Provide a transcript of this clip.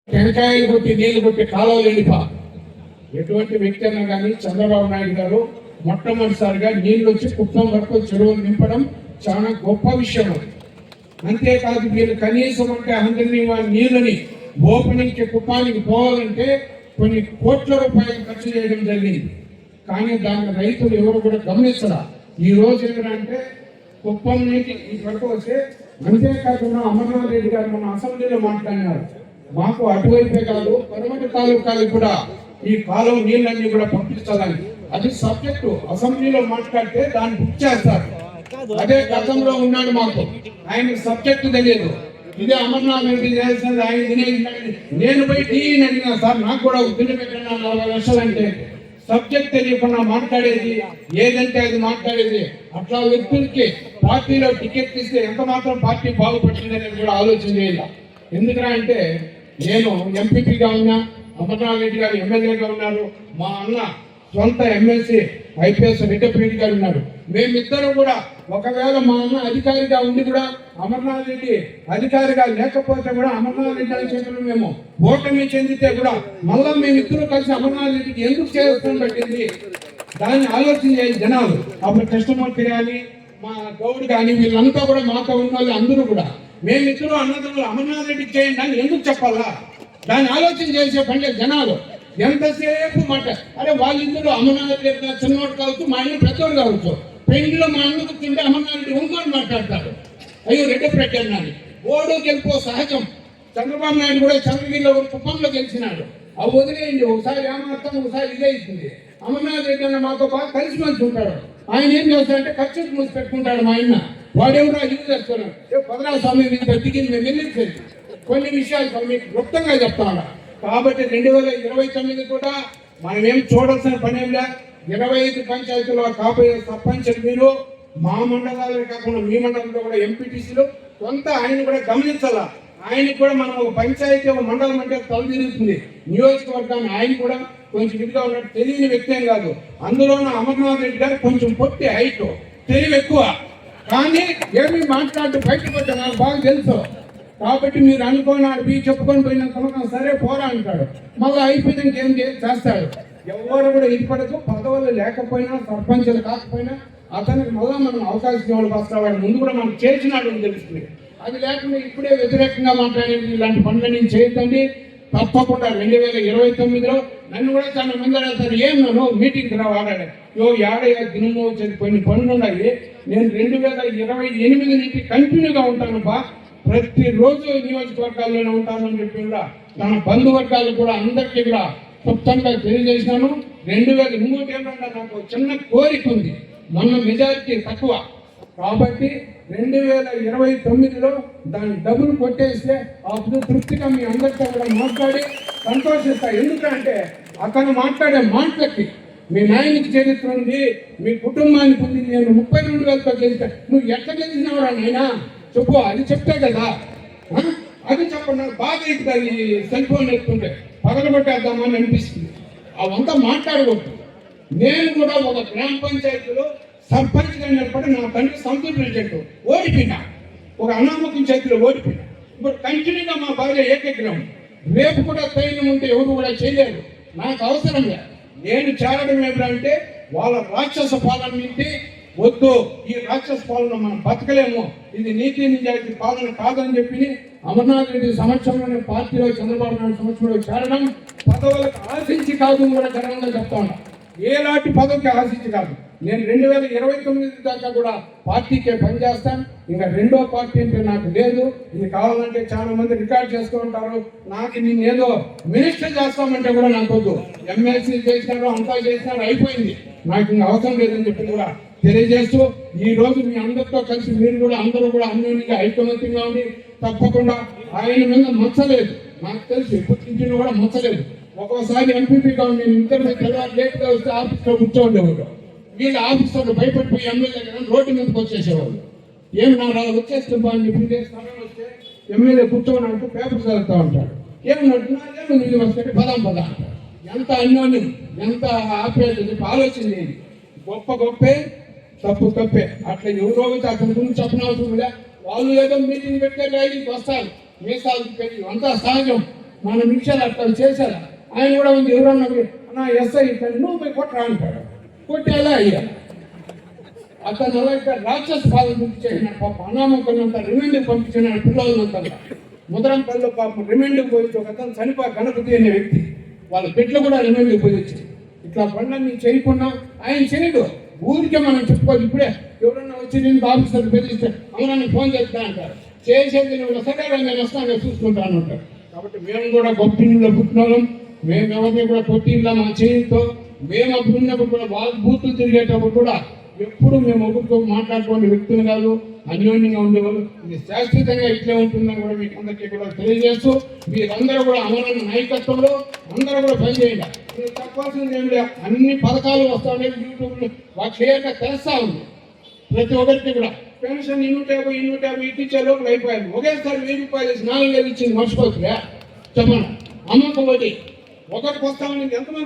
టెంకాయలు కొట్టి నీళ్లు కొట్టి కాలువలు వెళ్ళిపా. ఎటువంటి వ్యక్తి అయినా కానీ చంద్రబాబు నాయుడు గారు మొట్టమొదటిసారిగా నీళ్ళు వచ్చి కుప్పం వరకు చెరువులు నింపడం చాలా గొప్ప విషయం. అంతేకాదు మీరు కనీసం అంటే అందరినీ నీళ్ళని ఓపెనింగ్కి కుప్పానికి పోవాలంటే కొన్ని కోట్ల రూపాయలు ఖర్చు చేయడం జరిగింది. కానీ దాన్ని రైతులు ఎవరు కూడా గమనించరా. ఈ రోజు ఏంటంటే కుప్పం నీటి వరకు వస్తే అంతేకాకుండా అమర్నాథ్ రెడ్డి గారు మన అసెంబ్లీలో మాట్లాడినారు, మాకు అటువైపే కాదు పరమటి తాలూకాలకు కూడా ఈ కాలువ నీళ్ళన్నీ కూడా పంపించాలని. అది సబ్జెక్టు అసెంబ్లీలో మాట్లాడితే దాన్ని బుక్ చేస్తారు. అదే గతంలో ఉన్నాడు, మాకు ఆయన సబ్జెక్టు తెలియదు. ఇదే అమర్నాథ్ రెడ్డి చేయాల్సింది ఆయన తినేది. నేను పోయి టీవీని అడిగినా, సార్ నాకు కూడా బిల్లు పెట్టినా 40 లక్షలు అంటే సబ్జెక్ట్ తెలియకుండా మాట్లాడేది, ఏదంటే అది మాట్లాడేది. అట్లా వ్యక్తులకి పార్టీలో టికెట్ ఇస్తే ఎంత మాత్రం పార్టీ బాగుపడుతుందని కూడా ఆలోచన చేయాలి. ఎందుకంటే అంటే నేను ఎంపీపీగా ఉన్నా, అమర్నాథ్ రెడ్డి గారు ఎమ్మెల్యేగా ఉన్నారు, మా అన్న సొంత ఎమ్మెల్సీ ఐపీఎస్ రెడ్డి గారు ఉన్నారు. మేమిద్దరం కూడా ఒకవేళ మా అన్న అధికారిగా ఉండి కూడా అమర్నాథ్ రెడ్డి అధికారిగా లేకపోతే కూడా అమర్నాథ్ రెడ్డి అని చెప్పిన మేము ఓటమి చెందితే కూడా మళ్ళా మేమిద్దరు కలిసి అమర్నాథ్ రెడ్డికి ఎందుకు చేస్తాం పట్టింది దాన్ని ఆలోచన చేయాలి జనాలు. అప్పుడు కృష్ణమూర్తి కానీ మా గౌడ్ కానీ వీళ్ళంతా కూడా మాతో ఉన్న వాళ్ళు అందరూ కూడా మేమిద్దరు అన్నదమ్ములు అమర్నాథ్ రెడ్డికి చేయండి అని ఎందుకు చెప్పాలా, దాన్ని ఆలోచన చేసే పండే జనాలు. ఎంతసేపు మాట అరే వాళ్ళిద్దరు అమర్నాథ్ రెడ్డి చిన్నోడు కావచ్చు, మా అన్న పెద్దోడు కావచ్చు. పెండ్లో మా అన్న కూర్చుంటే అమర్నాథ్ రెడ్డి ఇంకోటి మాట్లాడతాడు, అయ్యో రెడ్డి పెట్టాను. ఓడు గెలుపో సహజం. చంద్రబాబు నాయుడు కూడా చంద్రగిరిలో కుప్పంలో గెలిచినాడు. అవి వదిలేయండి, ఒకసారి ఏమాత్రం ఒకసారి ఇదే అవుతుంది. అమర్నాథ్ రెడ్డి అన్న మాతో బాగా కలిసి మంచి ఉంటాడు. ఆయన ఏం చేస్తాడంటే ఖర్చు మూసి పెట్టుకుంటాడు. మా ఆయన వాడెవరో ఇల్లు చేస్తున్నాడు. 16 స్వామి దిగింది, మేము వెళ్ళింది కొన్ని విషయాలు మీకు గుప్తంగా చెప్తాను. కాబట్టి 2029 కూడా మనం ఏం చూడాల్సిన పని ఏం లే. 25 పంచాయతీలో కాబోయే సర్పంచ్ మీరు మా మండలాలే కాకుండా మీ మండలంలో కూడా ఎంపీటీసీలు కొంత ఆయన కూడా గమనించాలా. ఆయనకు కూడా మనం ఒక పంచాయతీ ఒక మండలం అంటే తల తిరుగుతుంది. నియోజకవర్గాన్ని ఆయన కూడా కొంచెం ఇదిగా ఉన్నట్టు తెలియని వ్యక్తి ఏం కాదు. అందులోనూ అమర్నాథ్ రెడ్డి గారు కొంచెం పొట్టి హైట్, తెలివి ఎక్కువ, కానీ ఏమి మాట్లాడుతూ బయటపడ్డా నాకు బాగా తెలుసు. కాబట్టి మీరు అనుకోని ఆడిపి చెప్పుకొని పోయినంత సరే పోరా అంటాడు, మళ్ళీ అయిపోయింది ఏం చేస్తాడు. ఎవరు కూడా ఇప్పటికూ పదవులు లేకపోయినా సర్పంచులు కాకపోయినా అతనికి మళ్ళీ మనం అవకాశం ఇవ్వాలి. వస్తాడు ముందు కూడా మనం చేసినాడు అని తెలుస్తుంది. అది లేకుండా ఇప్పుడే వ్యతిరేకంగా మాట్లాడేది ఇలాంటి పనులు నేను చేయొద్దండి. తప్పకుండా 2029లో నన్ను కూడా చాలా మంది అడుగుతారు, ఏం నన్ను మీటింగ్కి రా వాడాడు. ఏడయ్యా దినమో వచ్చేది కొన్ని పనులు ఉన్నాయి. నేను 2028 నుంచి కంటిన్యూగా ఉంటాను బా, ప్రతిరోజు నియోజకవర్గాల్లోనే ఉంటానని చెప్పి కూడా తన బంధువర్గాలు కూడా అందరికీ కూడా క్లుప్తంగా తెలియజేసినాను. 2003 ఏమన్నా నాకు చిన్న కోరిక ఉంది, మొన్న మెజారిటీ తక్కువ కాబట్టి 2029లో దాన్ని డబ్బులు కొట్టేస్తే అప్పుడు తృప్తిగా మీ అందరితో కూడా మాట్లాడి సంతోషిస్తా. ఎందుకంటే అతను మాట్లాడే మాటలకి మీ నాయనికి చరిత్ర ఉంది, మీ కుటుంబానికి ఉంది. నేను 32,000తో గెలిచా, నువ్వు ఎట్లా గెలిచినావురా నాయనా చెప్పు, అది చెప్తే కదా. అది చెప్పండి, బాగా అవుతుంది. ఈ సెల్ ఫోన్ ఎత్తుకుంటే పగలగొట్టేద్దామని అనిపిస్తుంది. అవంతా మాట్లాడకూడదు. నేను కూడా ఒక గ్రామ పంచాయతీలో సర్పంచ్గా నిలబడి నా తండ్రి సంతూర్ ప్రెసిడెంట్ ఓడిపోయినా, ఒక అనామకం చేతిలో ఓడిపోయినా. ఇప్పుడు కంటిన్యూగా మా భార్య ఏకగ్రహం. రేపు కూడా ధైర్యం ఉంటే ఎవరు కూడా చేయలేరు. నాకు అవసరం లేదు. నేను చేరడం ఏమిటంటే వాళ్ళ రాక్షస పాలన నుండి వద్దు, ఈ రాక్షస పాలన మనం బతకలేము, ఇది నీతి నిజాయితీ పాలన కాదని చెప్పి అమర్నాథ్ రెడ్డి సమక్షంలో పార్టీలో చంద్రబాబు నాయుడు సమక్షంలో చేరడం పదవులకు ఆశించి కాదు కూడా గర్వంగా చెప్తా ఉన్నా. ఏలాంటి పదవికి ఆశించి కాదు. నేను 2029 దాకా కూడా పార్టీకే పనిచేస్తాను. ఇంకా రెండో పార్టీ అంటే నాకు లేదు. ఇది కావాలంటే చాలా మంది రికార్డ్ చేస్తూ ఉంటారు. నాకు నేను ఏదో మినిస్టర్ చేస్తామంటే కూడా నాకు వద్దు. ఎమ్మెల్సీ చేసినారు, అంతా చేసినారు, అయిపోయింది, నాకు ఇంకా అవసరం లేదని చెప్పి కూడా తెలియజేస్తూ ఈ రోజు మీ అందరితో కలిసి మీరు కూడా అందరూ కూడా అన్యోన్యంగా ఐకమత్యంగా ఉండి తప్పకుండా ఆయన మీద మచ్చలేదు. నాకు తెలిసి ఎప్పటి నుంచి కూడా మచ్చలేదు. ఒక్కోసారి ఎంపీపీగా ఉండి ఇంటర్వ్యూ తెల్లవారు లేట్గా వస్తే ఆఫీస్లో కూర్చోండేవాడు. వీళ్ళు ఆఫీసర్లు భయపడిపోయి ఎమ్మెల్యే కదా రోడ్డు మీదకి వచ్చేసేవాళ్ళు. ఏమి నా వచ్చేస్తుందా అని చెప్పి సమయం వస్తే ఎమ్మెల్యే కూర్చోని అంటూ పేపర్ చదువుతూ ఉంటాడు. ఏమన్నట్టున్నా నీళ్ళు వస్తే పదాం అంటాడు. ఎంత అన్యోన్యం, ఎంత ఆప్యాయత చెప్పి ఆలోచన లేదు. గొప్ప గొప్పే, తప్పు తప్పే. అట్లా ఎవరో అతని గురించి చెప్పనవసరం లే. వాళ్ళు ఏదో మీటింగ్ పెట్టే రైలుకి వస్తారు, మీసాలు పెట్టి అంతా సహజం. మన నిమిషాలు అట్లా చేశారా ఆయన కూడా ఉంది ఎవరన్నా నా ఎస్ఐ నువ్వు పోయి కొట్టరా అంటాడు కొట్టేలా అయ్యా అతను అలాగే రాక్షస పాలన పంపించేసిన పాప అనామకులంతా రిమైండ్కి పంపించిన పిల్లలంతా ముదరంపల్లిలో పాపం రిమైండ్కి పోయి ఒక అతను చనిపో గణపతి అనే వ్యక్తి వాళ్ళ బిడ్డలు కూడా రిమైండ్కి పోయి వచ్చింది ఇట్లా పనులన్నీ చేయకుండా ఆయన చేయడు ఊరికే మనం చెప్పుకోవాలి ఇప్పుడే ఎవరన్నా వచ్చి నేను ఆఫీసర్ బెదిరిస్తే అవునని ఫోన్ చేస్తా అంటారు చేసేది నువ్వు సరే నేను వస్తాను చూసుకుంటాను అంటారు కాబట్టి మేము కూడా గొప్ప ఇంట్లో పుట్టినాం మేము ఎవరిని కూడా కొట్టిల్లా మా చేతితో మేము అప్పుడు ఉన్నప్పుడు కూడా వాళ్ళు బూతులు తిరిగేటప్పుడు కూడా ఎప్పుడు మేము ఒకరితో మాట్లాడుకునే వ్యక్తులు కాదు అన్యోన్యంగా ఉండేవాళ్ళు ఇది శాశ్వతంగా ఇట్లే ఉంటుందని కూడా మీకు అందరికీ కూడా తెలియజేస్తూ మీరందరూ కూడా అమరన్న నాయకత్వంలో అందరూ కూడా పనిచేయండి మీరు తప్పవలసింది ఏం లేదు అన్ని పథకాలు వస్తూ ఉండేవి యూట్యూబ్లో వాళ్ళు క్లియర్గా తెలుస్తూ ఉంది ప్రతి ఒక్కరికి కూడా పెన్షన్ 150 ఇచ్చే లోపల అయిపోయారు ఒకేసారి 1000 రూపాయలు వేసి 4000 ఇచ్చింది మర్చిపోతుందా చెప్పండి అమ్మకం ఒకటి ఒకరికి వస్తామని ఎంతమంది